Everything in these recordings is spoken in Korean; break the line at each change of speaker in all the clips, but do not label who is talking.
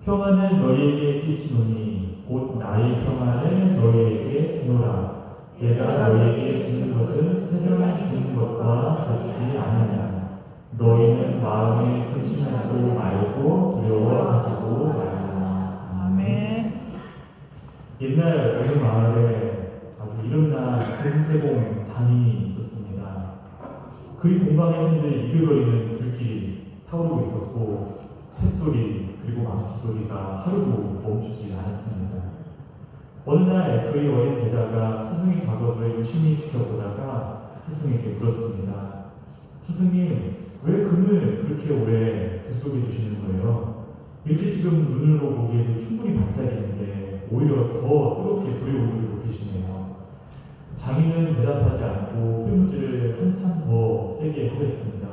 평안을 너희에게 끼치노니 곧 나의 평안을 너희에게 주노라. 내가 너희에게 주는 것은 세상이 주는 것과 같지 않느냐. 너희는 마음에 근심하지 말고 두려워하지도 말라.
아멘.
옛날 어느 마을에 아주 이름난 금세공 장인이 있었습니다. 그리 공방했는데 이글거리는 불길이 타오르고 있었고 쇳소리 그리고 망치소리가 하루도 멈추지 않았습니다. 어느 날 그의 어린 제자가 스승의 작업을 유심히 지켜보다가 스승에게 물었습니다. 스승님, 왜 금을 그렇게 오래 불 속에 두시는 거예요? 이렇게 지금 눈으로 보기에도 충분히 반짝이는데 오히려 더 뜨겁게 불이 오르고 높이시네요. 장인은 대답하지 않고 풀무질을 한참 더 세게 하겠습니다.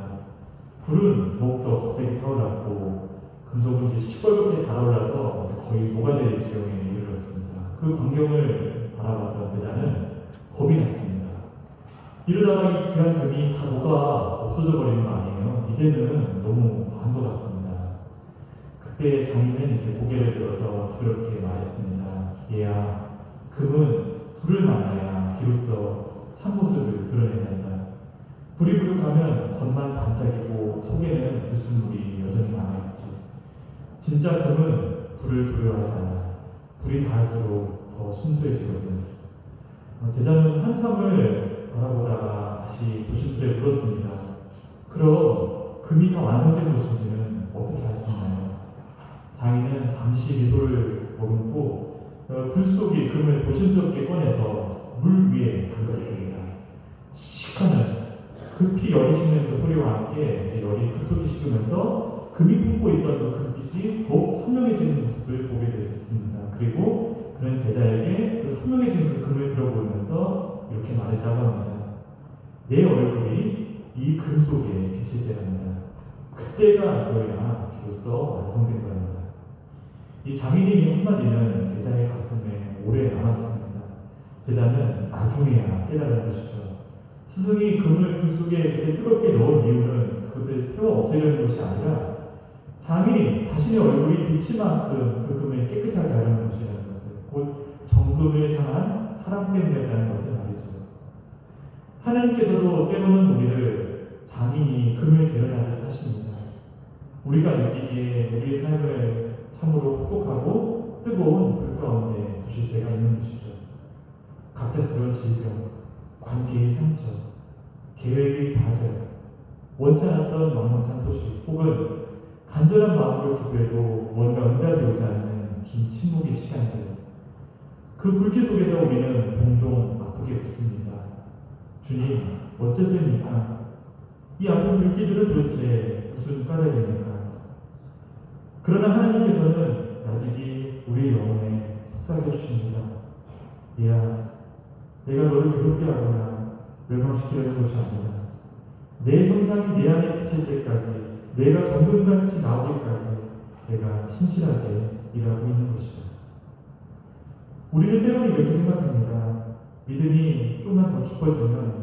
불은 더욱더 거세게 타올랐고 금속은 이제 시뻘겋게 달아올라서 거의 녹아내릴 지경에 이르렀습니다. 그 광경을 바라봤던 제자는 겁이 났습니다. 이러다가 이 귀한 금이 다 녹아 없어져 버리는 거 아니에요? 이제는 너무 과한 것 같습니다. 그때 장인은 이제 고개를 들어서 부드럽게 말했습니다. 얘야, 금은 불을 만나야 비로소 참모습을 드러낸단다. 불이 부룩하면 겉만 반짝이고 속에는 불순물이 여전히 남아있지. 진짜 금은 불을 두려워하지 않아. 불이 닿을수록 더 순수해지거든. 제자는 한참을 바라보다가 다시 조심스레 물었습니다. 그럼 금이 다 완성된 것인지는 어떻게 알 수 있나요? 장인은 잠시 미소를 머금고 불 속에 금을 조심스럽게 꺼내서 물 위에 담갔습니다. 칙하는 급히 열이 식는 그 소리와 함께 열이 급속히 식으면서 금이 품고 있던 그 금빛이 더욱 선명해지는 모습을 보게 되었습니다. 그리고 그는 제자에게 그 선명해진 그 금을 들어보면서 이렇게 말했다고 합니다. 내 얼굴이 이 금 속에 비칠 때랍니다. 그때가 너야 비로소 완성된 거랍니다. 이 장인의 한마디는 제자의 가슴에 오래 남았습니다. 제자는 나중에야 깨달은 것이죠. 스승이 금을 불 속에 그렇게 뜨겁게 넣은 이유는 그것을 태워 없애려는 것이 아니라 장인이 자신의 얼굴이 비칠 만큼 그 금을 깨끗하게 하려는 것이라는 것을, 곧 정금을 향한 사랑 때문이었다는 것을 말이죠. 하나님께서도 때로는 우리를 장인이 금을 재현하듯 하십니다. 우리가 느끼기에 우리의 삶을 참으로 혹독하고 뜨거운 불 가운데 두실 때가 있는 것이죠. 갑작스러운 질병, 관계의 상처, 계획의 좌절, 원치 않았던 막막한 소식, 혹은 간절한 마음으로 기도해도 뭔가 응답이 오지 않는 긴 침묵의 시간들. 그 불길 속에서 우리는 종종 아프게 묻습니다. 주님, 어째서입니까? 이 아픈 불길들은 도대체 무슨 까닭입니까? 그러나 하나님께서는 아직이 우리의 영혼에 속삭여 주십니다. 얘야, 내가 너를 괴롭게 하거나 멸망시키려는 것이 아니다. 내 형상이 내 안에 비칠 때까지, 내가 정금같이 나오기까지 내가 신실하게 일하고 있는 것이다. 우리는 때로는 이렇게 생각합니다. 믿음이 좀만 더 깊어지면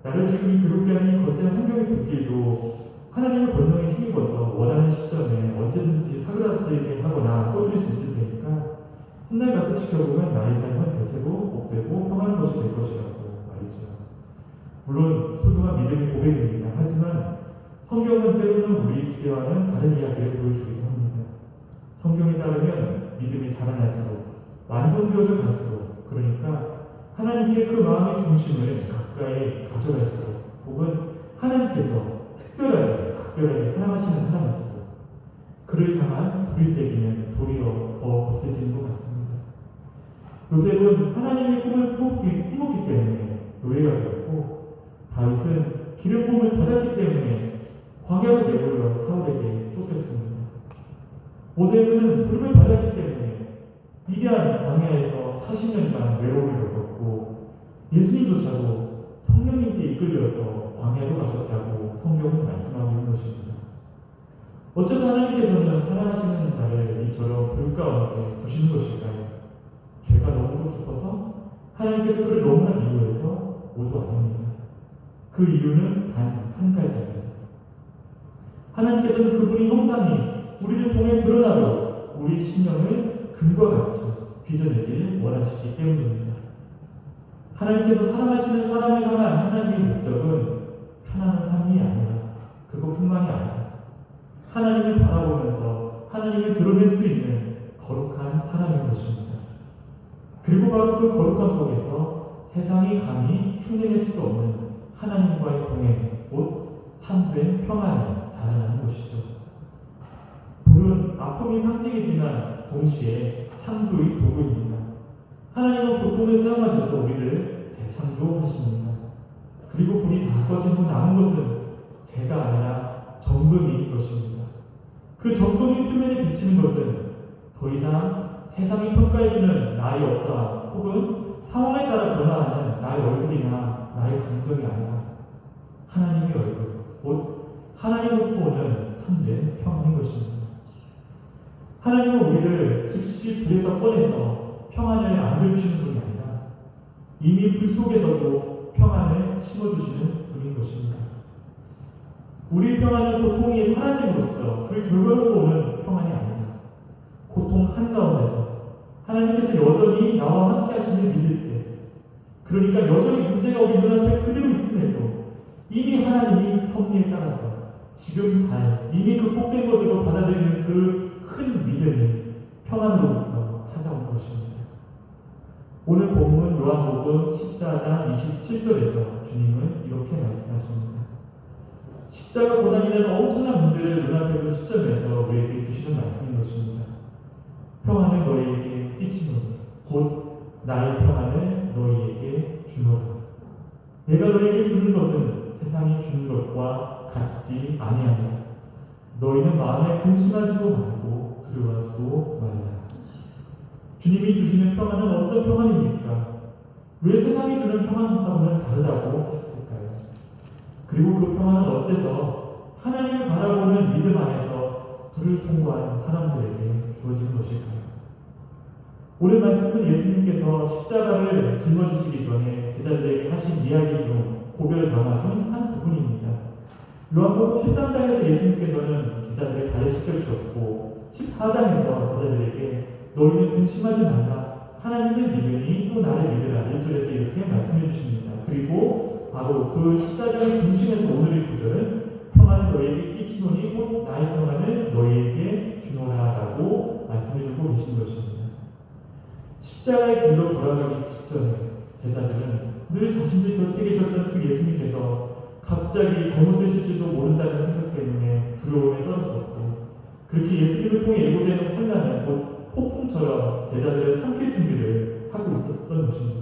나를 지금 이 괴롭게 하는 거센 환경의 불길도 하나님을 권능에 힘입어서 원하는 시점에 언제든지 사그라들게 하거나 꺼뜨릴 수 있을 테니까 훗날 가서 지켜보면 나의 삶은 대체로 복되고 평안한 것이 될 것이라고 말이죠. 물론 소중한 믿음의 고백입니다. 하지만 성경은 때로는 우리 기대와는 다른 이야기를 보여주기도 합니다. 성경에 따르면 믿음이 자라날수록 완성되어져 갈수록, 그러니까 하나님께 그 마음의 중심을 가까이 가져갈수록, 혹은 하나님께서 각별하게 사랑하시는 사람일수록 그를 향한 불이 세기는 도리어 더 거세지는 것 같습니다. 요셉은 하나님의 꿈을 품었기 때문에 노예가 되었고, 다윗은 기름 부음을 받았기 때문에 광야로 내몰려 사울에게 쫓겼습니다. 모세는 부름을 받았기 때문에 위대한 광야에서 40년간 외로움을 겪었고, 예수님조차도 성령님께 이끌려서 광야로 가셨다고 성경은 말씀하고 있는 것입니다. 어째서 하나님께서는 사랑하시는 자를 이처럼 불 가운데 두시는 것일까요? 죄가 너무도 깊어서? 하나님께서 그를 너무나 미워해서? 모두 아닙니다. 그 이유는 단 한 가지입니다. 하나님께서는 그분의 형상이 우리를 통해 드러나도록 우리 신령을 금과 같이 빚어내길 원하시기 때문입니다. 하나님께서 사랑하시는 사람을 향한 하나님의 목적은 편안한 삶이 아니라 그것뿐만이 아니라 하나님을 바라보면서 하나님을 드러낼 수 있는 거룩한 사람인 것입니다. 그리고 바로 그 거룩한 속에서 세상이 감히 흉내낼 수도 없는 하나님과의 동행, 곧 참된 평안이 자라나는 것이죠. 불은 아픔이 상징이지만 동시에 창조의 도구입니다. 하나님은 고통을 사용하셔서 우리를 재창조하십니다. 그리고 불이 다 꺼지고 남은 것은 재가 아니라 정금인 것입니다. 그 정금이 표면에 비치는 것은 더 이상 세상이 평가해주는 나의 어떠함 혹은 상황에 따라 변화하는 나의 얼굴이나 나의 감정이 아니라 하나님의 얼굴, 곧 하나님으로부터 오는 참된 평안인 것입니다. 하나님은 우리를 즉시 불에서 꺼내서 평안을 안겨주시는 분이 아니라 이미 불 속에서도 평안을 심어주시는 분인 것입니다. 우리의 평안은 고통이 사라짐으로써 그 결과로서 오는 평안이 아니라 고통 한가운데서 하나님께서 여전히 나와 함께 하시는 믿을 때, 그러니까 여전히 문제가 우리 눈앞에 그대로 있음에도 이미 하나님이 섭리에 따라서 지금 잘 이미 극복된 것으로 받아들이는 그 큰 믿음이 평안으로부터 찾아온 것입니다. 오늘 본문 요한복음 14장 27절에서 주님은 이렇게 말씀하십니다. 십자가 고난이라는 엄청난 문제를 눈앞에 둔 시점에서 우리에게 주시는 말씀인 것입니다. 평안을 너희에게 끼치노니 곧 나의 평안을 너희에게 주노라. 내가 너희에게 주는 것은 세상이 주는 것과 같지 아니하니라. 너희는 마음에 근심하지도 말고 두려워하지도 말라. 주님이 주시는 평안은 어떤 평안입니까? 왜 세상이 주는 평안하고는 다르다고 하셨을까요? 그리고 그 평안은 어째서 하나님을 바라보는 믿음 안에서 불을 통과한 사람들에게 주어진 것일까요? 오늘 말씀은 예수님께서 십자가를 짊어지시기 전에 제자들에게 하신 이야기 중 고별 담화 중 한 부분입니다. 요한복음 13장에서 예수님께서는 제자들을 발시켜 주셨고 14장에서 제자들에게 너희는 근심하지 말라. 하나님을 믿으니 또 나를 믿으라. 1절에서 이렇게 말씀해 주십니다. 그리고 바로 그 14장의 중심에서 오늘의 구절은 평안을 너희에게 끼치노니 곧 나의 평안을 너희에게 주노라라고 말씀해 주고 계신 것입니다. 십자가의 길로 돌아가기 직전에 제자들은 늘 자신들 곁에 계셨던 그 예수님께서 갑자기 잘못되실지도 모른다는 생각 때문에 두려움에 떨었었고, 그렇게 예수님을 통해 예고되는 환난은 곧 폭풍처럼 제자들을 삼킬 준비를 하고 있었던 것입니다.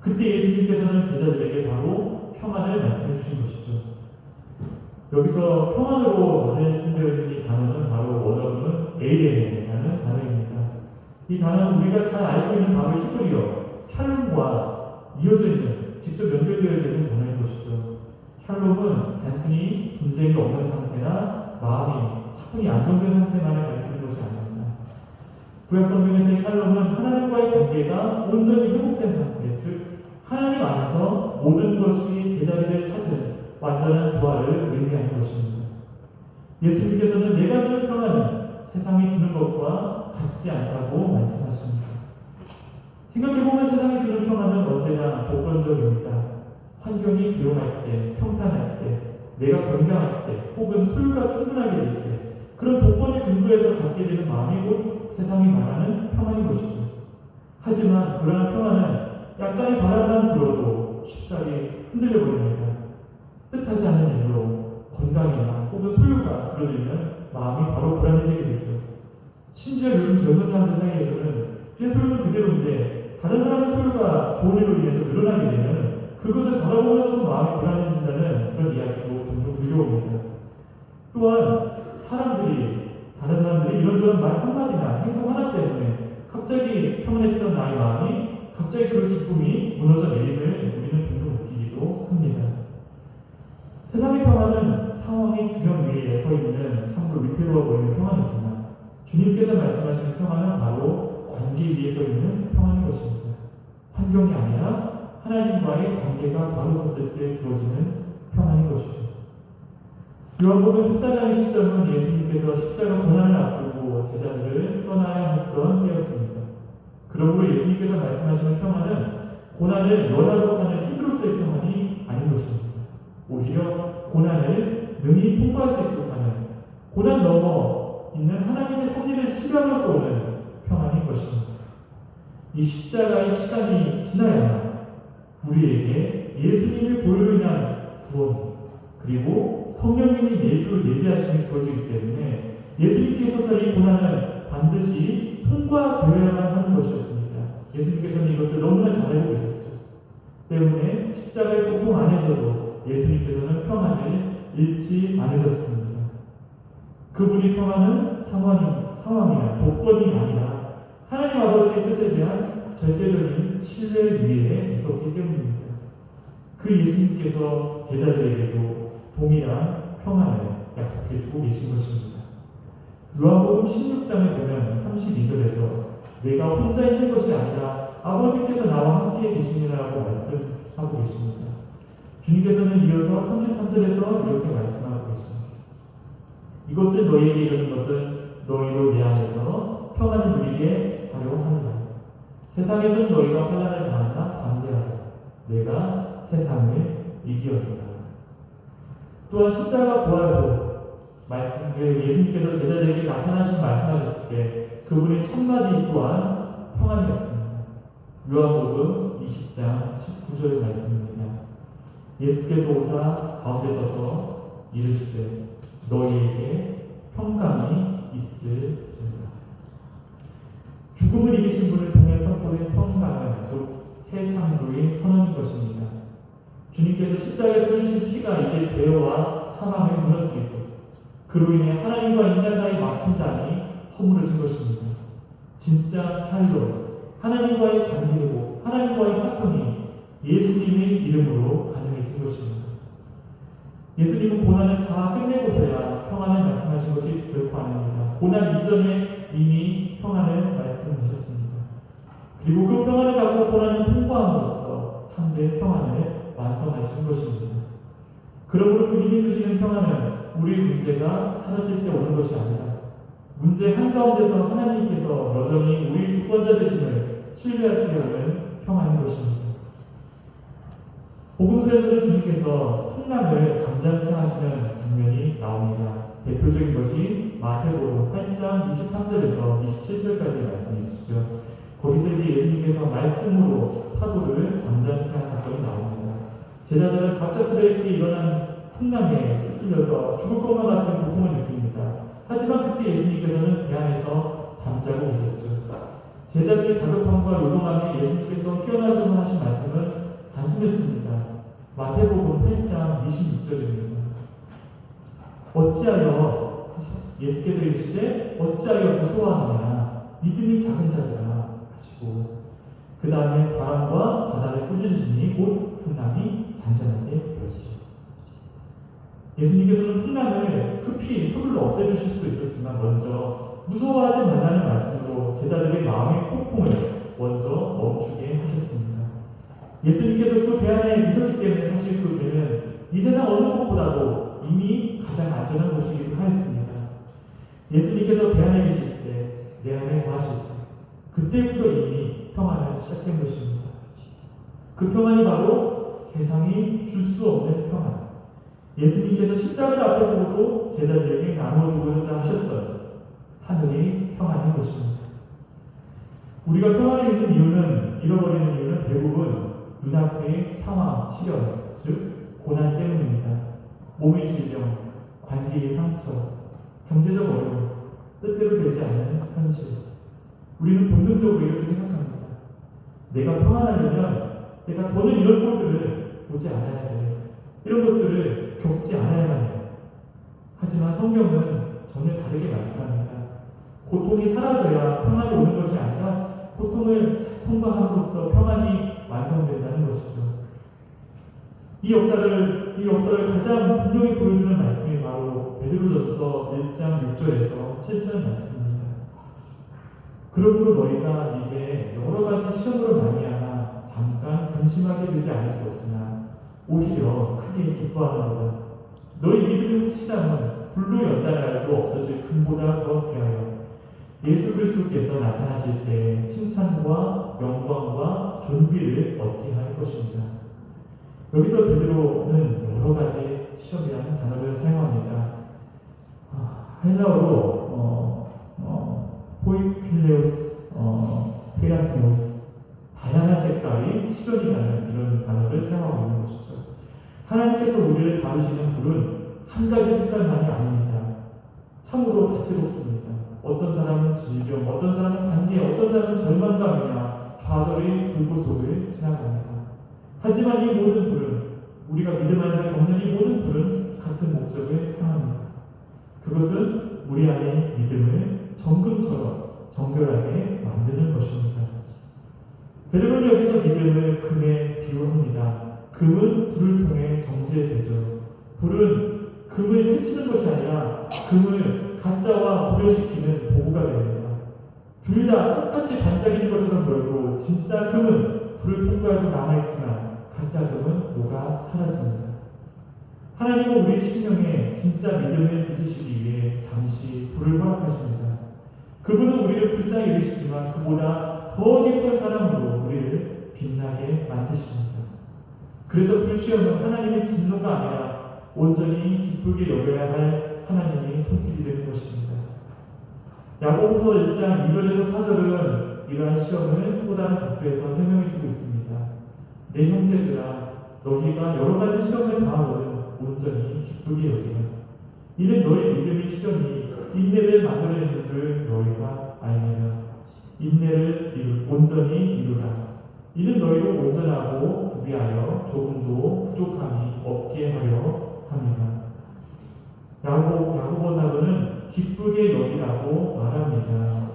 그때 예수님께서는 제자들에게 바로 평안을 말씀해 주신 것이죠. 여기서 평안으로 말을 쓴되어 있는 이 단어는 바로 원어는 AM이라는 단어입니다. 이 단어는 우리가 잘 알고 있는 바로 히브리어 샬롬과 이어져 있는, 직접 연결되어져 있는 단어인 것이죠. 샬롬은 단순히 분쟁이 없는 상태나 마음이 차분히 안정된 상태만을 가리키는 것이 아닙니다. 구약 성경에서의 샬롬은 하나님과의 관계가 온전히 회복된 상태, 즉 하나님 안에서 모든 것이 제자리를 찾은 완전한 조화를 의미하는 것입니다. 예수님께서는 내가 주는 평안은 세상이 주는 것과 같지 않다고 말씀하십니다. 생각해보면 세상이 주는 평안은 언제나 조건적입니다. 환경이 조용할 때, 평탄할 때, 내가 건강할 때, 혹은 소유가 충분하게 될 때, 그런 조건에 근거해서 갖게 되는 마음이 곧 세상이 말하는 평안인 것이죠. 하지만 그러한 평안은 약간의 바람만 불어도 쉽사리 흔들려버립니다. 뜻하지 않는 일로 건강이나 혹은 소유가 줄어들면 마음이 바로 불안해지게 되죠. 심지어 요즘 젊은 사람들 사이에서는 제 소유는 그대로인데 다른 사람의 소유가 좋은 일로 인해서 늘어나게 되면 그것을 바라보면서도 마음이 불안해진다는 그런 이야기도 종종 들려옵니다. 또한 다른 사람들이 이런저런 말 한마디나 행동 하나 때문에 갑자기 평안했던 나의 마음이 갑자기 그 기쁨이 무너져 내림을 우리는 종종 느끼기도 합니다. 세상의 평안은 상황이 균형 위에 서 있는 참으로 위태로워 보이는 평안이지만 주님께서 말씀하시는 평안은 바로 관계 위에 서 있는 평안인 것입니다. 환경이 아니라 하나님과의 관계가 바로 섰을 때 주어지는 평안인 것이죠. 요한복음 14장의 시점은 예수님께서 십자가 고난을 앞두고 제자들을 떠나야 그러므로 예수님께서 말씀하시는 평안은 고난을 연하고 하는 힘으로서의 평안이 아닌 것입니다. 오히려 고난을 능히 통과할 수 있도록 하는, 고난 넘어 있는 하나님의 섭리를 실감으로써 오는 평안인 것입니다. 이 십자가의 시간이 지나야만 우리에게 예수님의 보혈로 인한 구원, 그리고 성령님이 내주 내재하심이 주어지기 때문에 예수님께 있어서 이 고난은 반드시 통과되어야만 하는 것이었습니다. 예수님께서는 이것을 너무나 잘 알고 계셨죠. 때문에 십자가의 고통 안에서도 예수님께서는 평안을 잃지 않으셨습니다. 그분의 평안은 상황이나 조건이 아니라 하나님 아버지의 뜻에 대한 절대적인 신뢰 위에 있었기 때문입니다. 그 예수님께서 제자들에게도 동일한 평안을 약속해주고 계신 것입니다. 요한복음 16장에 보면 32절에서 내가 혼자 있는 것이 아니라 아버지께서 나와 함께 계시니라고 말씀하고 계십니다. 주님께서는 이어서 33절에서 이렇게 말씀하고 계십니다. 이것을 너희에게 이르는 것은 너희도 내 안에서 평안을 누리게 하려 하느니라. 세상에서는 너희가 환난을 당하나 담대하라. 내가 세상을 이기었노라. 또한 십자가 부활도 예수님께서 제자들에게 나타나신 말씀하셨을 때 그분의 첫마디 또한 평안이었습니다. 요한복음 20장 19절 말씀입니다. 예수께서 오사 가운데 서서 이르시되 너희에게 평강이 있을지어다. 죽음을 이기신 분을 통해 선포된 평강은 곧 새 창조의 선언인 것입니다. 주님께서 십자가에서 흘리신 피가 이제 죄와 사망을 무너뜨리고 그로 인해 하나님과 인간 사이 막힌 담이 허물어진 것입니다. 진짜 칼로 하나님과의 관계고 하나님과의 화평이 예수님의 이름으로 가능해진 것입니다. 예수님은 고난을 다 끝내고서야 평안을 말씀하신 것이 결코 아닙니다. 고난 이전에 이미 평안을 말씀하셨습니다. 그리고 그 평안을 갖고 고난을 통과함으로써 참된 평안을 완성하신 것입니다. 그러므로 주님이 주시는 평안은 우리의 문제가 사라질 때 오는 것이 아니라 문제 한가운데서 하나님께서 여전히 우리의 주권자 되심을 신뢰할 때 오는 평안인 것입니다. 복음서에서는 주님께서 풍랑을 잠잠케 하시는 장면이 나옵니다. 대표적인 것이 마태복음 8장 23절에서 27절까지의 말씀이시죠. 거기서 이제 예수님께서 말씀으로 파도를 잠잠케 한 사건이 나옵니다. 제자들은 갑작스럽게 일어난 풍랑에 휩쓸려서 죽을 것만 같은 고통을 느낍니다. 하지만 그때 예수님께서는 배 안에서 잠자고 계셨죠. 제자들의 다급함과 요동함에 예수님께서 깨어나셔서 하신 말씀은 단순했습니다. 마태복음 8장 26절입니다. 어찌하여 예수께서 이르시되 어찌하여 무서워하느냐 믿음이 작은 자들아 하시고 그 다음에 바람과 바다를 꾸짖으시니 곧 풍랑이 잔잔하게 되어지죠. 예수님께서는 풍랑을 급히 서둘러 없애주실 수도 있었지만 먼저 무서워하지 말라는 말씀으로 제자들의 마음의 폭풍을 먼저 멈추게 하셨습니다. 예수님께서 그 배 안에 계셨기 때문에 사실 그 배는 이 세상 어느 곳보다도 이미 가장 안전한 곳이기도 하였습니다. 예수님께서 배 안에 계실 때, 내 안에 거하실 때, 그때부터 이미 평안을 시작된 것입니다. 그 평안이 바로 세상이 줄 수 없는 평안. 예수님께서 십자가를 앞에 두고도 제자들에게 나눠주고자 하셨던 하늘의 평안인 것입니다. 우리가 평안을 잃어버리는 이유는 대부분 눈앞의 상황, 시련, 즉 고난 때문입니다. 몸의 질병, 관계의 상처, 경제적 어려움, 뜻대로 되지 않는 현실. 우리는 본능적으로 이렇게 생각합니다. 내가 평안하려면 내가 더는 이런 것들을 보지 않아야 돼. 이런 것들을 겪지 않아야만 해요. 하지만 성경은 전혀 다르게 말씀합니다. 고통이 사라져야 평안이 오는 것이 아니라 고통을 통과함으로써 평안이 완성된다는 것이죠. 이 역사를 가장 분명히 보여주는 말씀이 바로 베드로전서 1장 6절에서 7절 말씀입니다. 그러므로 너희가 이제 여러 가지 시험으로 말미암아 잠깐 근심하게 되지 않을 수 없으나 오히려 크게 기뻐하노라. 너희 믿음의 확실함은 불로 연단하여도 없어질 금보다 더 귀하여 예수 그리스도께서 나타나실 때 칭찬과 영광과 존귀를 얻게 할 것입니다. 여기서 베드로는 여러 가지 시험이라는 단어를 사용합니다. 헬라어로 포이필레오스, 페라스모스, 다양한 색깔의 시련이라는 이런 단어를 사용하고 있는 것이죠. 하나님께서 우리를 다루시는 불은 한 가지 색깔만이 아닙니다. 참으로 다채롭습니다. 어떤 사람은 질병, 어떤 사람은 관계, 어떤 사람은 절망감이나 좌절의 불꽃 속을 지나갑니다. 하지만 이 모든 불은, 우리가 믿음 안에서 겪는 이 모든 불은 같은 목적을 향합니다. 그것은 우리 안의 믿음을 정금처럼 정결하게 만드는 것입니다. 베드로는 여기서 믿음을 금에 비유합니다. 금은 불을 통해 정제되죠. 불은 금을 해치는 것이 아니라 금을 가짜와 분열시키는 도구가 됩니다. 둘 다 똑같이 반짝이는 것처럼 보이고 진짜 금은 불을 통과하고 남아있지만 가짜 금은 녹아 사라집니다. 하나님은 우리 심령에 진짜 믿음을 빚으시기 위해 잠시 불을 허락하십니다. 그분은 우리를 불쌍히 여기시지만 그보다 더 깊은 사랑으로 우리를 빛나게 만드십니다. 그래서 불시험은 하나님의 진노가 아니라 온전히 기쁘게 여겨야 할 하나님의 손길이 되는 것입니다. 야고보서 1장 2절에서 4절은 이러한 시험을 또 다른 각도에서 설명해주고 있습니다. 내 형제들아, 너희가 여러 가지 시험을 당하거든 온전히 기쁘게 여기라. 이는 너희 믿음의 시험이 인내를 만들어내는 줄 너희가 알느냐. 인내를 온전히 이루라. 이는 너희로 온전하고 구비하여 조금도 부족함이 없게 하려 합니다. 야고보 사도는 기쁘게 여기라고 말합니다.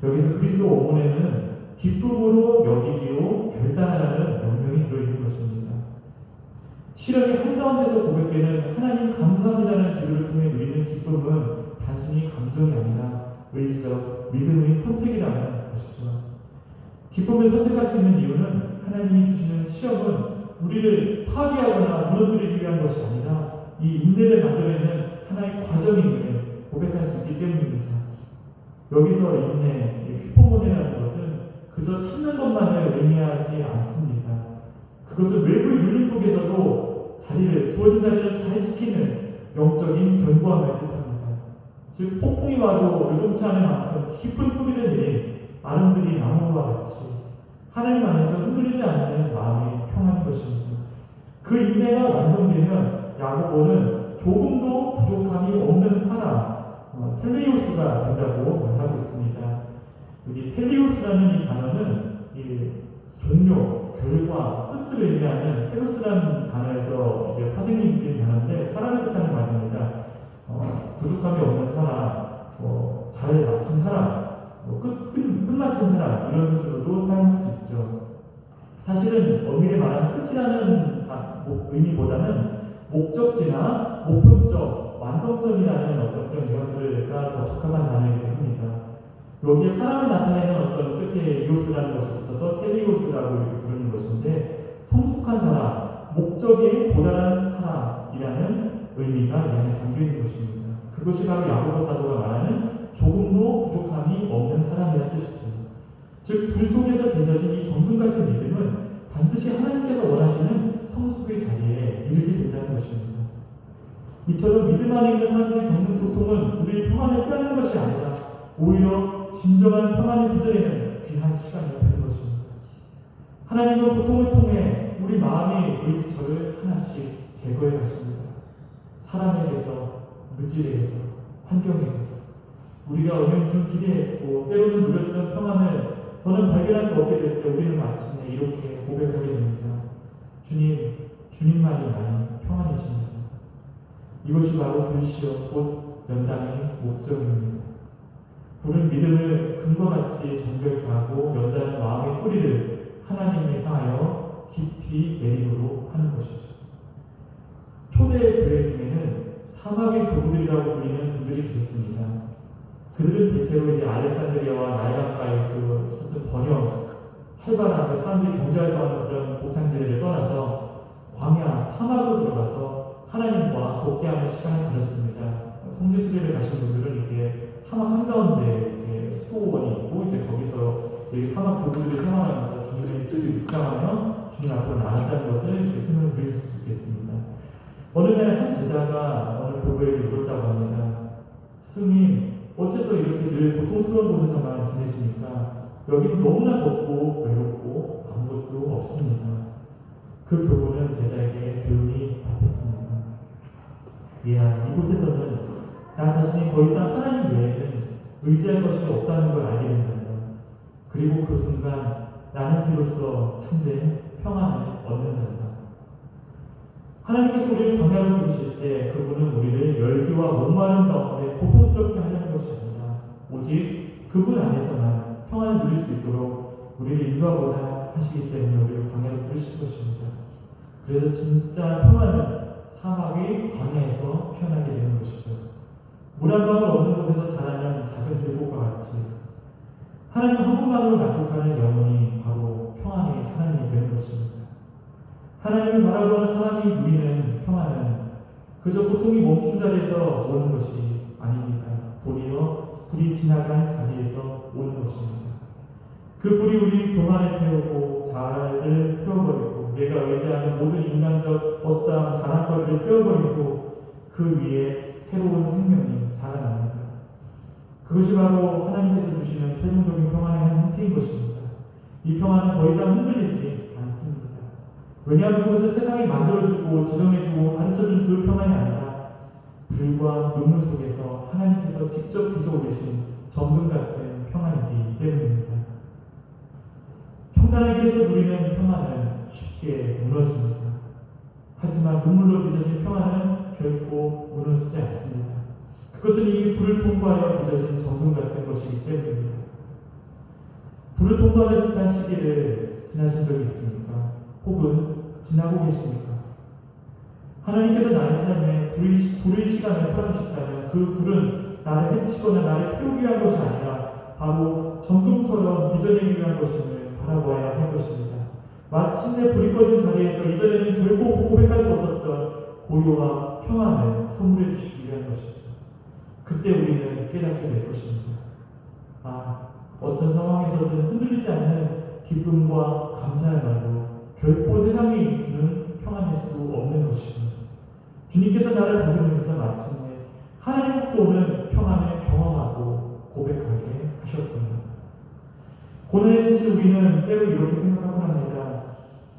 여기서 그리스도 원문에는 기쁨으로 여기기로 결단하라는 명령이 들어있는 것입니다. 시련이 한가운데서 고백되는 하나님 감사합니다라는 기도를 통해 누리는 기쁨은 단순히 감정이 아니라 의지적 믿음의 선택이라는 것이죠. 기쁨을 선택할 수 있는 이유는 하나님이 주시는 시험은 우리를 파괴하거나 무너뜨리기 위한 것이 아니라 이 인내를 만들어내는 하나의 과정임을 고백할 수 있기 때문입니다. 여기서 인내, 휘포모네라는 것은 그저 참는 것만을 의미하지 않습니다. 그것은 외부의 윤리 속에서도 주어진 자리를 잘 지키는 영적인 견고함을 뜻합니다. 즉 폭풍이 와도 요동치 않을 만큼 깊은 뿌리를 내린 아름드리 나무와 같이 하나님 안에서 흔들리지 않는 마음이 평안한 것입니다. 그 인내가 완성되면 야고보는 조금도 부족함이 없는 사람, 텔레이오스가 된다고 말하고 있습니다. 여기 텔레이오스라는 이 단어는 종료, 결과, 끝을 의미하는 텔로스라는 단어에서 이제 파생된 단어인데 사람을 뜻하는 말입니다. 부족함이 없는 사람, 잘 마친 사람, 끝마친 사람 이런 뜻으로도 사용할 수 있죠. 사실은 엄밀히 말하면 끝이라는 의미보다는 목적지나 목표점, 완성점이라는 어떤 그런 뉘앙스가 더 적합한 단어이기도 합니다. 여기에 사람을 나타내는 어떤 끝에 이오스라는 것이 붙어서 텔리오스라고 이렇게 부르는 것인데 성숙한 사람, 목적에 도달한 사람이라는 의미가 이 안에 담겨있는 것입니다. 그것이 바로 야고보 사도가 말하는 조금도 부족함이 없는 사람이라는 뜻이죠. 즉, 불 속에서 빚어진 이 정금 같은 믿음은 반드시 하나님께서 원하시는 성숙의 자리에 이르게 된다는 것입니다. 이처럼 믿음 안에 있는 사람들이 겪는 고통은 우리의 평안을 빼앗는 것이 아니라 오히려 진정한 평안을 빚어내는 귀한 시간이 되는 것입니다. 하나님은 고통을 통해 우리 마음의 의지처를 하나씩 제거해 가십니다. 사람에게서, 물질에게서, 환경에게서 우리가 은연중 기대했고 때로는 누렸던 평안을 더는 발견할 수 없게 될 때 우리는 마침내 이렇게 고백하게 됩니다. 주님만이 나의 평안이십니다. 이것이 바로 불시험 곧 연단의 목적입니다. 불은 믿음을 금과 같이 정결케 하고 연단은 마음의 뿌리를 하나님을 향하여 깊이 내리도록 하는 것이죠. 초대 교회 중에는 사막의 교부들이라고 불리는 분들이 계셨습니다. 그들은 대체로 이제 알렉산드리아와 나일 가까이 어떤 번영, 활발한 사람들이 경제활동하는 그런 복창지대를 떠나서 광야, 사막으로 들어가서 하나님과 독대하는 시간을 가졌습니다. 성지 수련을 가신 분들은 이제 사막 한가운데 이 사막 교구들이 생활하면서 주님의 뜻을 묵상하며 주님 앞으로 나아간다는 것을 이렇게 설명을 드릴 수 있겠습니다. 어느 날 한 제자가 어느 교부에게 물었다고 합니다. 스승님, 어째서 이렇게 늘 고통스러운 곳에서만 지내십니까? 여기는 너무나 덥고 외롭고 아무것도 없습니다. 그 교부는 제자에게 조용히 답했습니다. 이야, 이곳에서는 나 자신이 더 이상 하나님 외에는 의지할 것이 없다는 걸 알게 된다면, 그리고 그 순간 나는 비로소 참된 평안을 얻는단다. 하나님께서 우리를 광야로 부르실 때 그분은 우리를 열기와 목마름 가운데 고통스럽게 하려는 것이 아니라 오직 그분 안에서만 평안을 누릴 수 있도록 우리를 인도하고자 하시기 때문에 우리를 광야로 부르실 것입니다. 그래서 진짜 평안은 사막의 광야에서 피어나게 되는 것이죠. 물 한 방울 없는 곳에서 자라는 작은 들꽃과 같이 하나님 한 분만으로 만족하는 영혼이 바로 평안의 사람이 되는 것입니다. 하나님을 바라보는 사람이 누리는 평안은 그저 고통이 멈춘 자리에서 오는 것이 아닙니다. 도리어 불이 지나간 자리에서 오는 것입니다. 그 불이 우리 교만을 태우고 자아를 태워버리고 내가 의지하는 모든 인간적 어떠한 자랑거리를 태워버리고 그 위에 새로운 생명이 자라납니다. 그것이 바로 하나님께서 주시는 최종적인 평안의 한 형태인 것입니다. 이 평안은 더 이상 흔들리지 않습니다. 왜냐하면 그것을 세상이 만들어주고 지정해주고 가르쳐준 그 평안이 아니라 불과 눈물 속에서 하나님께서 직접 빚어올리신 정금 같은 평안이기 때문입니다. 평탄한 길에서 누리는 평안은 쉽게 무너집니다. 하지만 눈물로 빚어진 평안은 결코 무너지지 않습니다. 그것은 이 불을 통과하여 빚어진 정금 같은 것이기 때문입니다. 불을 통과하는 듯한 시기를 지나신 적이 있습니까? 혹은 지나고 계십니까? 하나님께서 나의 삶에 불의 시간을 허락하셨다면 그 불은 나를 해치거나 나를 태우기 위한 것이 아니라 바로 정금처럼 빚어내기 위한 것임을 바라보아야 할 것입니다. 마침내 불이 꺼진 자리에서 이전에는 결코 고백할 수 없었던 고요와 평안을 선물해 주시기 위한 것이죠. 그때 우리는 깨닫게 될 것입니다. 어떤 상황에서든 흔들리지 않는 기쁨과 감사야말로 결코 세상이 주는 평안일 수 없는 것입니다. 주님께서 나를 다루면서 마침내 하나님으로부터 오는 평안을 경험하고 고백하게 하셨구나. 고난에 지친 우리는 때로 이렇게 생각하곤 합니다.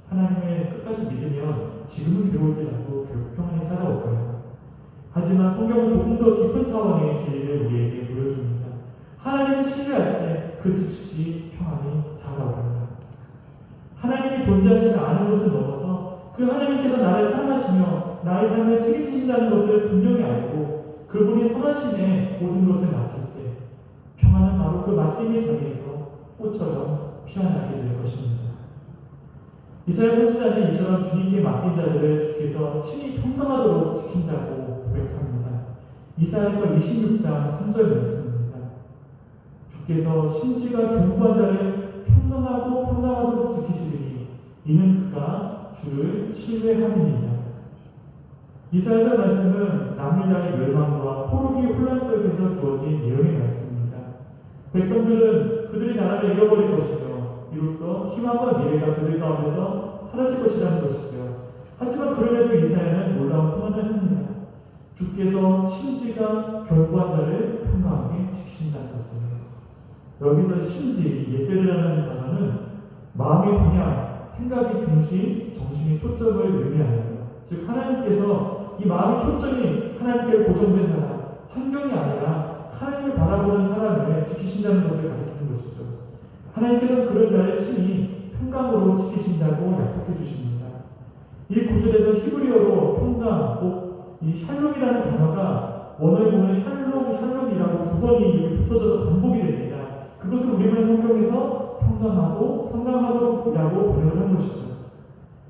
하나님을 끝까지 믿으면 지금은 괴로울지라도 결국 평안이 찾아올까요? 하지만 성경은 조금 더 깊은 차원의 진리를 우리에게 보여줍니다. 하나님을 신뢰할 때 그 즉시 평안이 찾아옵니다. 하나님이 존재하시는 아는 것을 넘어서 그 하나님께서 나를 사랑하시며 나의 삶을 책임지신다는 것을 분명히 알고 그분이 선하심에 모든 것을 맡길 때 평안은 바로 그 맡김의 자리에서 꽃처럼 피어나게 될 것입니다. 이사야 선지자는 이처럼 주님께 맡긴 자들을 주께서 친히 평강하도록 지킨다고 고백합니다. 이사야서 26장 3절 말씀입니다. 주께서 심지가 견고한 자를 평강하도록 지키시리니 이는 그가 주를 신뢰함이니라. 이사야서 말씀은 남유다의 멸망과 포로기 혼란 속에서 주어진 예언의 말씀입니다. 백성들은 그들이 나라를 잃어버릴 것이며 이로써 희망과 미래가 그들 가운데서 사라질 것이라는 것이죠. 하지만 그럼에도 이사야는 놀라운 선언을 합니다. 주께서 심지가 견고한 자를 평강하게 지키신다는 것입니다. 여기서 심지, 예세르라는 단어는 마음의 방향, 생각의 중심, 정신의 초점을 의미합니다. 즉 하나님께서 이 마음의 초점이 하나님께 고정된 사람, 환경이 아니라 하나님을 바라보는 사람을 지키신다는 것을 가리키는 것이죠. 하나님께서는 그런 자를 친히 평강으로 지키신다고 약속해 주십니다. 이 구절에서 히브리어로 평강, 꼭 이 샬롬이라는 단어가 원어에 보면 샬롬이라고 두 번이 붙어져서 반복이 됩니다. 그것을 우리는 성경에서 평강하도록이라고 번역을 한 것이죠.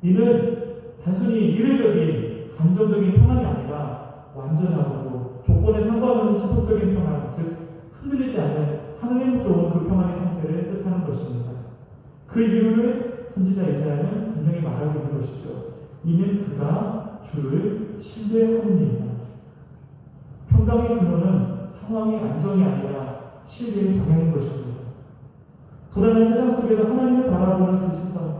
이는 단순히 이례적인 감정적인 평안이 아니라 완전하고 조건에 상관없는 지속적인 평안, 즉 흔들리지 않는 하나님부터 온 그 평안의 상태를 뜻하는 것입니다. 그 이유를 선지자 이사야는 분명히 말하고 있는 것이죠. 이는 그가 주를 신뢰함입니다. 평강의 근원은 상황의 안정이 아니라 신뢰의 방향인 것입니다. 불안한 세상 속에서 하나님을 바라보는 그 시선,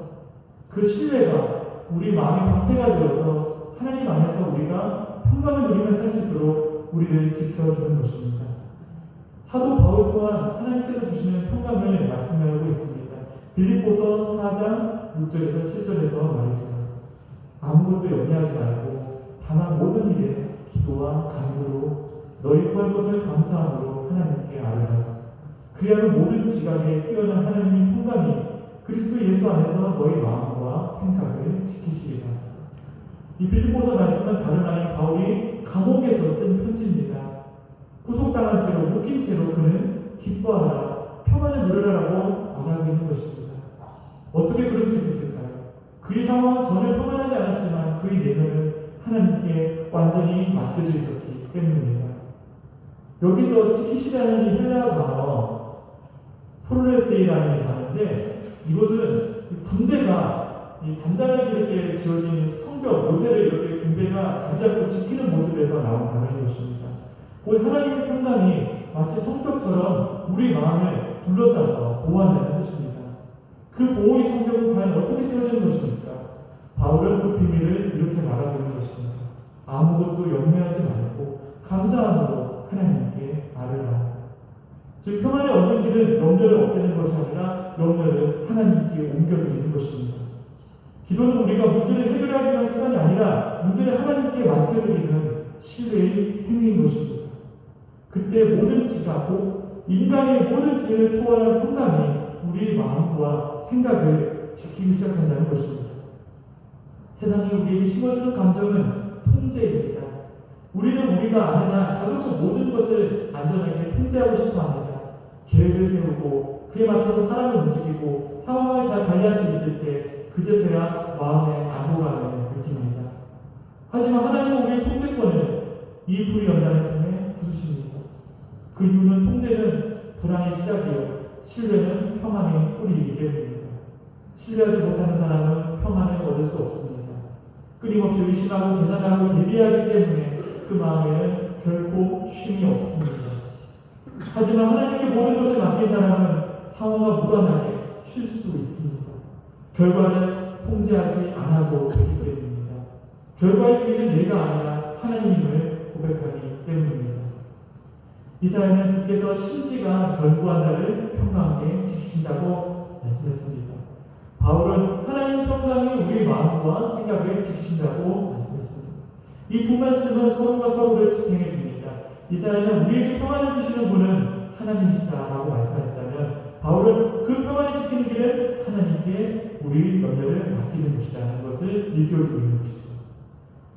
그 신뢰가 우리 마음의 방패가 되어서 하나님 안에서 우리가 평강을 누리며 살 수 있도록 우리를 지켜주는 것입니다. 사도 바울 또한 하나님께서 주시는 평강을 말씀하고 있습니다. 빌립보서 4장 6절에서 7절에서 말이죠. 아무것도 염려하지 말고 다만 모든 일에 기도와 간구로 너희 구할 것을 감사함으로 하나님께 아뢰라. 그리하면 모든 지각에 뛰어난 하나님의 평강이 그리스도 예수 안에서 너희 마음과 생각을 지키시리라. 이 빌립보서 말씀은 다름 아닌 바울이 감옥에서 쓴 편지입니다. 구속당한 채로 묶인 채로 그는 기뻐하라, 평안을 누려라라고 말하고 있는 것입니다. 어떻게 그럴 수 있었을까요? 그의 상황은 전혀 평안하지 않았지만 그의 내면은 하나님께 완전히 맡겨져 있었기 때문입니다. 여기서 지키시라는 이 헬라어 단어 폴레세이라는 단어인데, 이것은 군대가 단단하게 이렇게 지어진 성벽, 요새를 이렇게 군대가 자리 잡고 지키는 모습에서 나온 단어인 것입니다. 곧 하나님의 평강이 마치 성벽처럼 우리 마음을 둘러싸서 보호한다는 뜻입니다. 그 보호의 성벽은 과연 어떻게 세워진 것입니까? 바울은 그 비밀을 이렇게 말하고 있는 것입니다. 아무것도 염려하지 말고 감사함으로 하나님께 아뢰라. 즉 평안을 얻는 길은 염려를 없애는 것이 아니라 염려를 하나님께 옮겨드리는 것입니다. 기도는 우리가 문제를 해결하기 위한 수단이 아니라 문제를 하나님께 맡겨드리는 신뢰의 행위인 것입니다. 그때 모든 지각, 곧 인간의 모든 지혜를 초월한 평강이 우리의 마음과 생각을 지키기 시작한다는 것입니다. 세상이 우리에게 심어주는 감정은 통제입니다. 우리는 우리가 아느나 가급적 모든 것을 안전하게 통제하고 싶어 합니다. 계획을 세우고 그에 맞춰서 사람을 움직이고 상황을 잘 관리할 수 있을 때 그제서야 마음의 안도감을 느낍니다. 하지만 하나님은 우리의 통제권을 이 불이 연단을 통해 부수십니다. 그 이유는 통제는 불안의 시작이요 신뢰는 평안의 뿌리이기 때문입니다. 신뢰하지 못하는 사람은 평안을 얻을 수 없습니다. 끊임없이 의심하고 계산하고 대비하기 때문에 그 마음에는 결코 쉼이 없습니다. 하지만 하나님께 모든 것을 맡긴 사람은 상황과 무관하게 쉴 수 있습니다. 결과를 통제하지 않아도 되기 때문입니다. 결과의 주인은 내가 아니라 하나님임을 고백하기 때문입니다. 이사야는 주께서 심지가 견고한 자를 평강하게 지키신다고 말씀했습니다. 바울은 하나님의 평강이 우리 마음과 생각을 지키신다고 말씀했습니다. 이 두 말씀은 서로가 서로를 지탱해 줍니다. 이사야는 우리에게 평안을 주시는 분은 하나님이시다라고 말씀하셨다면 바울은 그 평안을 지키는 길은 하나님께 우리 염려를 맡기는 것이라는 것을 일깨워주고 있는 것이죠.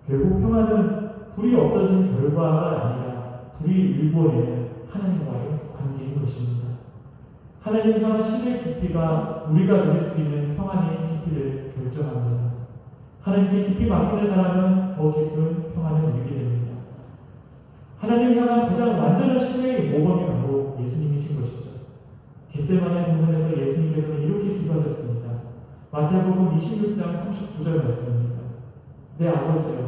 결국 평안은 불이 없어진 결과가 아니라 불이 일부어내는 하나님과의 관계인 것입니다. 하나님 향한 신의 깊이가 우리가 누릴 수 있는 평안의 깊이를 결정합니다. 하나님께 깊이 맡기는 사람은 더 깊은 평안을 누리게 됩니다. 하나님 향한 가장 완전한 신뢰의 모범이 바로 예수님이신 것이죠. 겟세마네 동산에서 예수님께서는 이렇게 기도하셨습니다. 마태복음 26장 39절 말씀입니다. 내 아버지여,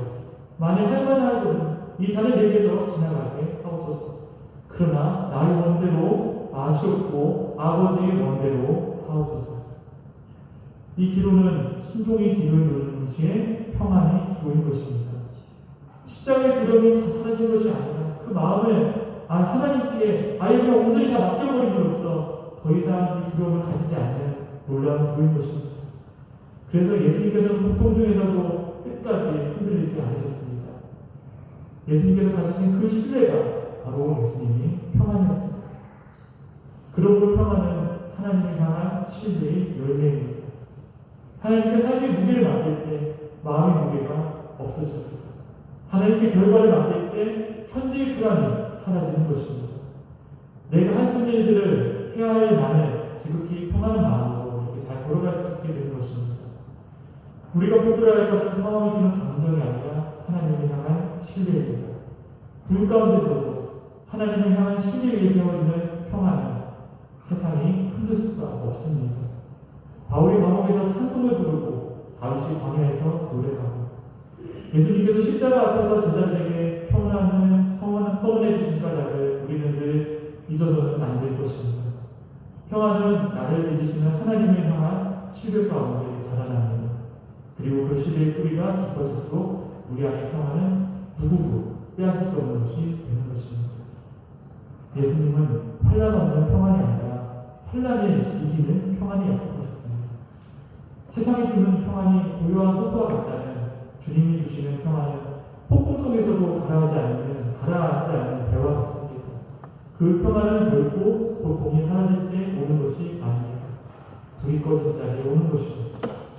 만일 할 만하거든 이 잔을 내게서 지나가게 하옵소서. 그러나 나의 원대로 아시옵고 아버지의 원대로 하옵소서. 이 기도는 순종의 기도를 누리는 것이 평안의 기도인 것입니다. 십자가의 두려움이 다 사라진 것이 아니라 그 마음을 하나님께 아예 그냥 온전히 다 맡겨버림으로써 더 이상 이 두려움을 가지지 않는 놀라운 기도인 것입니다. 그래서 예수님께서는 고통 중에서도 끝까지 흔들리지 않으셨습니다. 예수님께서 가지신 그 신뢰가 바로 예수님이 평안이었습니다. 그런 그 평안은 하나님을 향한 신뢰의 열매입니다. 하나님께 삶의 무게를 맡길 때 마음의 무게가 없어집니다. 하나님께 결과를 맡길 때 현재의 불안이 사라지는 것입니다. 내가 할 수 있는 일들을 해야 할 나는 지극히 평안한 마음으로 이렇게 잘 걸어갈 수 있게 되는 것입니다. 우리가 붙들어야 할 것은 상황이 주는 감정이 아니라 하나님을 향한 신뢰입니다. 불 가운데서도 하나님을 향한 신뢰 위에 세워지는 평안은 세상이 흔들 수가 없습니다. 바울이 감옥에서 찬송을 부르고 다윗이 광야에서 노래하고 예수님께서 십자가 앞에서 제자들에게 평안을 선언해 주신 까닭을 우리는 늘 잊어서는 안 될 것입니다. 평안은 나를 빚으시는 하나님을 향한 신뢰 가운데 자라납니다. 그리고 그 신뢰의 뿌리가 깊어질수록 우리 안의 평안은 누구도 빼앗을 수 없는 것이 되는 것입니다. 예수님은 환난 없는 평안이 아니라 환난을 이기는 평안이 약속하셨습니다. 세상이 주는 평안이 고요한 호소와 같다면 주님이 주시는 평안은 폭풍 속에서도 가라앉지 않는 배와 같습니다. 그 평안은 결코 고통이 사라질 때 오는 것이 아닙니다. 불이 꺼진 자리에 오는 것이죠.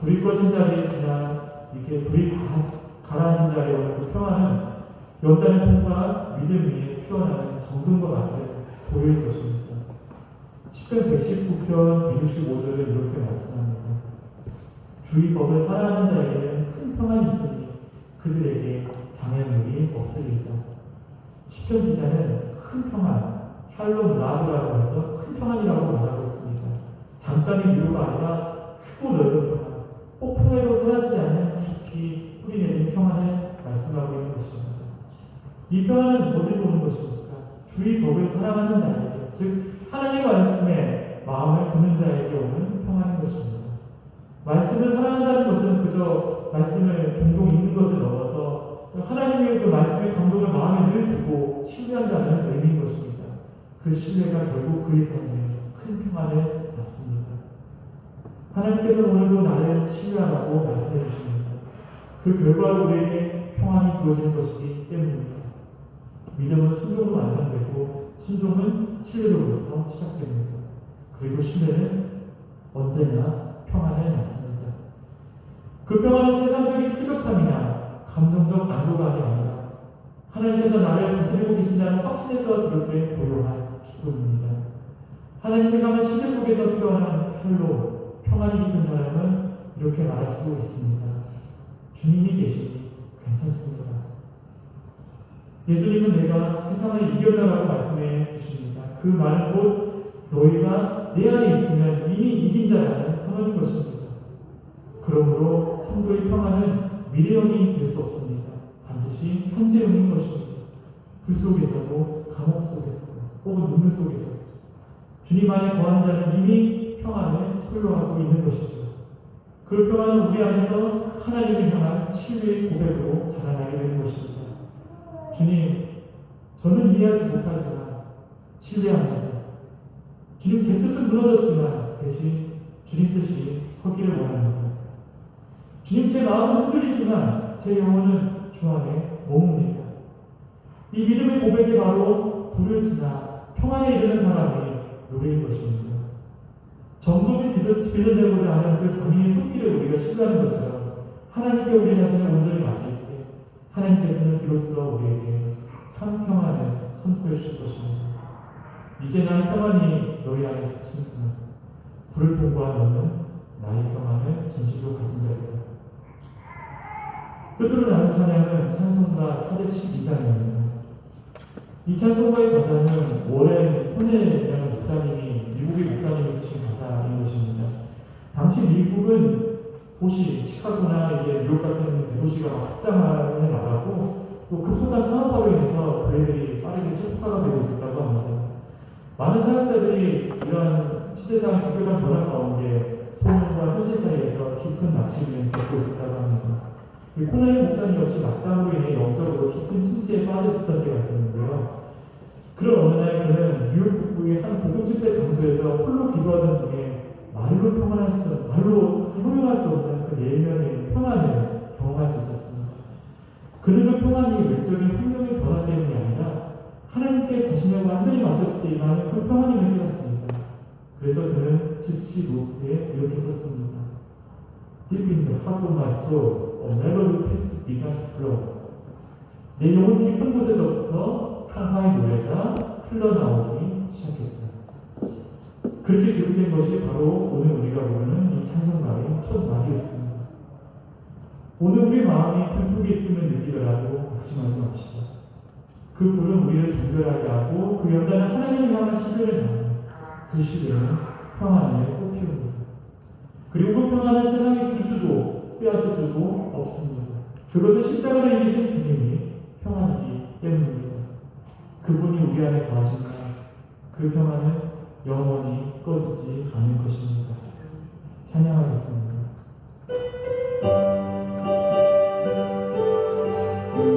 불이 꺼진 자리에 지나 이렇게 불이 가라앉은 자리에 오는 그 평안은 연단의 통과 믿음 위에 피어나는 정금과 같은 도요인 것입니다. 10편 119편 165절을 이렇게 말씀합니다. 주의 법을 사랑하는 자에게는 큰 평안이 있으니 그들에게 장애물이 없으리이다. 10편 기자는 큰 평안, 샬롬 라브라고 해서 큰 평안이라고 말하고 있습니다. 잠깐의 위로가 아니라 크고 넓은 평안, 폭풍에도 사라지지 않는 깊이 뿌리내린 평안을 말씀하고 있는 것입니다. 이 평안은 어디서 오는 것입니까? 주의 법을 사랑하는 자에게, 즉 하나님의 말씀에 마음을 두는 자에게 오는 평안인 것입니다. 말씀을 사랑한다는 것은 그저 말씀을 동동 읽는 것을 넘어서 하나님의 그 말씀의 감동을 마음에 늘 두고 신뢰한다는 의미인 것입니다. 그 신뢰가 결국 그리스도 안에 큰 평안을 받습니다. 하나님께서 오늘도 나를 신뢰하라고 말씀해 주십니다. 그 결과로 우리에게 평안이 주어지는 것이기 때문입니다. 믿음은 순종으로 완성되고 순종은 신뢰로부터 시작됩니다. 그리고 신뢰는 언제나 평안을 낳습니다. 그 평안은 세상적인 쾌적함이나 감정적 안도감이 아니라 하나님께서 나를 다스리고 계신다는 확신에서 비롯된 고요한 기쁨입니다. 하나님을 향한 신뢰 속에서 피어난 혈로 평안이 깊은 사람은 이렇게 말할 수 있습니다. 주님이 계시니 괜찮습니다. 예수님은 내가 세상을 이겼다라고 말씀해 주십니다. 그 말은 곧 너희가 내 안에 있으면 이미 이긴 자라는 선언인 것입니다. 그러므로 성도의 평안은 미래형이 될 수 없습니다. 반드시 현재형인 것입니다. 불 속에서도 감옥 속에서도 혹은 눈물 속에서도 주님 안에 거하는 자는 이미 평안을 소유하고 있는 것이죠. 그 평안은 우리 안에서 하나님을 향한 신뢰의 고백으로 자라나게 되는 것입니다. 주님, 저는 이해하지 못하지만 신뢰합니다. 주님, 제 뜻은 무너졌지만 대신 주님 뜻이 서기를 원합니다. 주님, 제 마음은 흔들리지만 제 영혼은 주 안에 머뭅니다. 이 믿음의 고백이 바로 불을 지나 평안에 이르는 사람의 노래인 것입니다. 정동이 빚어내고자 하는 그 장인의 손길을 우리가 신뢰하는 것처럼 하나님께 우리 자신을 온전히 맡길 때 하나님께서는 비로소 우리에게 참 평안을 선포해 주실 것입니다. 이제 나의 평안이 너희 안에 갇힌구나. 불을 통과한 너는 나의 평안을 진실로 가진 자이다. 끝으로 나눈 찬양은 찬송가 412장입니다. 이 찬송가의 가사는 오랜 호넬이라는 목사님이 미국의 목사님이 쓰신 가사인 것입니다. 당시 미국은 도시, 시카고나 이제 뉴욕 같은 대도시가 확장해 나가고 또 급속한 산업화로 인해서 그들이 빠르게 세속화가 되고 있었다고 합니다. 많은 사역자들이 이런 시대상의 급격한 변화 가운데 소문과 현실 사이에서 깊은 낙심을 겪고 있었다고 합니다. 코넬 목사님 역시 낙담으로 인해 영적으로 깊은 침체에 빠졌었던 때가 있었는데요. 그런 어느 날 그는 뉴욕 북부의 한 복음 집회 장소에서 홀로 기도하던 중에 말로 평안할 수 없는, 말로 형용할 수 없는 그 내면의 평안을 경험할 수 있었습니다. 그는 그 평안이 외적인 환경의 변화 때문이 아니라 하나님께 자신을 완전히 맡겼을 때 임하는 그 평안임을 깨닫습니다. 그래서 그는 즉시 노트에 이렇게 썼습니다. Deep in the heart of my soul, a melody peace began to flow. 내 영혼 깊은 곳에서부터 평화의 노래가 흘러나오기 시작했다. 그렇게 기록된 것이 바로 오늘 우리가 보는 이 찬송가의 첫 말이었습니다. 오늘 우리 마음이 불 속에 있음을 느끼더라도 낙심하지 맙시다. 그 불은 우리를 정결하게 하고 그 연단은 하나님을 향한 신뢰를 낳는 그 시대는 평안을 꽃피웁니다. 그리고 그 평안은 세상이 줄 수도 빼앗을 수도 없습니다. 그것은 십자가를 이기신 주님이 평안이기 때문입니다. 그분이 우리 안에 거하신다. 그 평안은 영원히 꺼지지